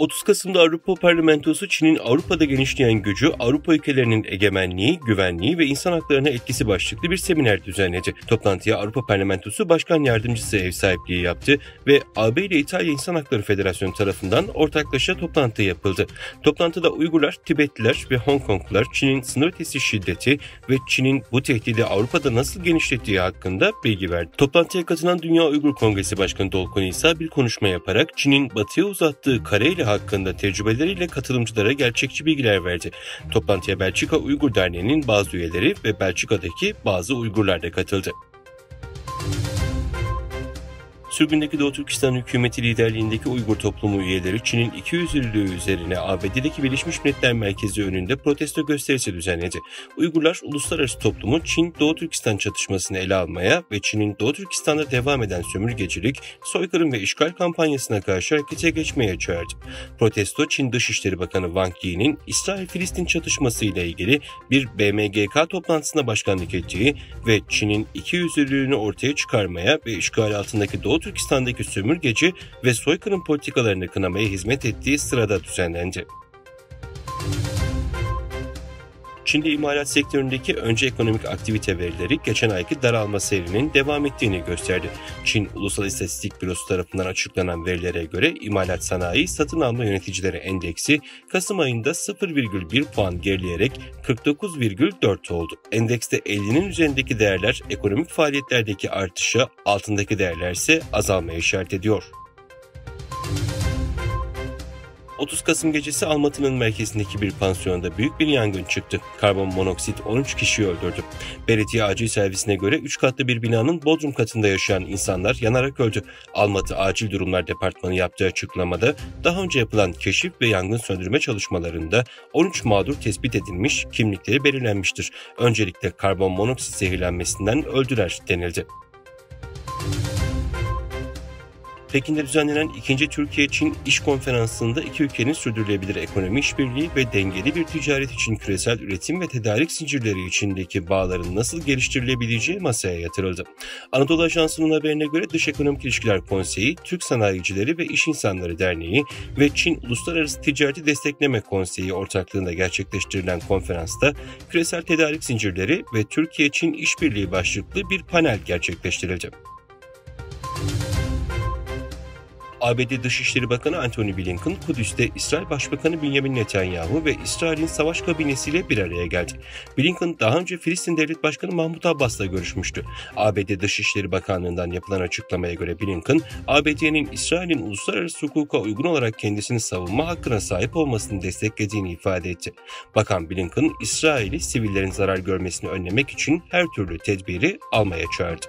30 Kasım'da Avrupa Parlamentosu Çin'in Avrupa'da genişleyen gücü, Avrupa ülkelerinin egemenliği, güvenliği ve insan haklarına etkisi başlıklı bir seminer düzenledi. Toplantıya Avrupa Parlamentosu Başkan Yardımcısı ev sahipliği yaptı ve AB ile İtalya İnsan Hakları Federasyonu tarafından ortaklaşa toplantı yapıldı. Toplantıda Uygurlar, Tibetliler ve Hong Konglular Çin'in sınır ötesi şiddeti ve Çin'in bu tehdidi Avrupa'da nasıl genişlettiği hakkında bilgi verdi. Toplantıya katılan Dünya Uygur Kongresi Başkanı Dolkun İsa bir konuşma yaparak Çin'in batıya uzattığı Kareli hakkında tecrübeleriyle katılımcılara gerçekçi bilgiler verdi. Toplantıya Belçika Uygur Derneği'nin bazı üyeleri ve Belçika'daki bazı Uygurlar da katıldı. Sürgündeki Doğu Türkistan hükümeti liderliğindeki Uygur toplumu üyeleri Çin'in 200'lülüğü üzerine ABD'deki Birleşmiş Milletler Merkezi önünde protesto gösterisi düzenledi. Uygurlar uluslararası toplumu Çin Doğu Türkistan çatışmasını ele almaya ve Çin'in Doğu Türkistan'da devam eden sömürgecilik, soykırım ve işgal kampanyasına karşı harekete geçmeye çağırdı. Protesto Çin Dışişleri Bakanı Wang Yi'nin İsrail-Filistin çatışması ile ilgili bir BMGK toplantısına başkanlık ettiği ve Çin'in 200'lülüğünü ortaya çıkarmaya ve işgal altındaki Doğu Türkistan'daki sömürgeci ve soykırım politikalarını kınamaya hizmet ettiği sırada düzenlendi. Çin'de imalat sektöründeki önce ekonomik aktivite verileri geçen ayki daralma seyrinin devam ettiğini gösterdi. Çin Ulusal İstatistik Bürosu tarafından açıklanan verilere göre imalat sanayi satın alma yöneticileri endeksi Kasım ayında 0,1 puan gerileyerek 49,4 oldu. Endekste 50'nin üzerindeki değerler ekonomik faaliyetlerdeki artışa, altındaki değerler ise azalmaya işaret ediyor. 30 Kasım gecesi Almatı'nın merkezindeki bir pansiyonda büyük bir yangın çıktı. Karbon monoksit 13 kişiyi öldürdü. Belediye acil servisine göre 3 katlı bir binanın bodrum katında yaşayan insanlar yanarak öldü. Almatı Acil Durumlar Departmanı yaptığı açıklamada daha önce yapılan keşif ve yangın söndürme çalışmalarında 13 mağdur tespit edilmiş, kimlikleri belirlenmiştir. Öncelikle karbon monoksit zehirlenmesinden öldüler denildi. Pekin'de düzenlenen 2. Türkiye-Çin İş Konferansı'nda iki ülkenin sürdürülebilir ekonomi işbirliği ve dengeli bir ticaret için küresel üretim ve tedarik zincirleri içindeki bağların nasıl geliştirilebileceği masaya yatırıldı. Anadolu Ajansı'nın haberine göre Dış Ekonomik İlişkiler Konseyi, Türk Sanayicileri ve İş İnsanları Derneği ve Çin Uluslararası Ticareti Destekleme Konseyi ortaklığında gerçekleştirilen konferansta küresel tedarik zincirleri ve Türkiye-Çin işbirliği başlıklı bir panel gerçekleştirildi. ABD Dışişleri Bakanı Antony Blinken, Kudüs'te İsrail Başbakanı Benjamin Netanyahu ve İsrail'in savaş kabinesiyle bir araya geldi. Blinken daha önce Filistin Devlet Başkanı Mahmut Abbas'la görüşmüştü. ABD Dışişleri Bakanlığı'ndan yapılan açıklamaya göre Blinken, ABD'nin İsrail'in uluslararası hukuka uygun olarak kendisini savunma hakkına sahip olmasını desteklediğini ifade etti. Bakan Blinken, İsrail'i sivillerin zarar görmesini önlemek için her türlü tedbiri almaya çağırdı.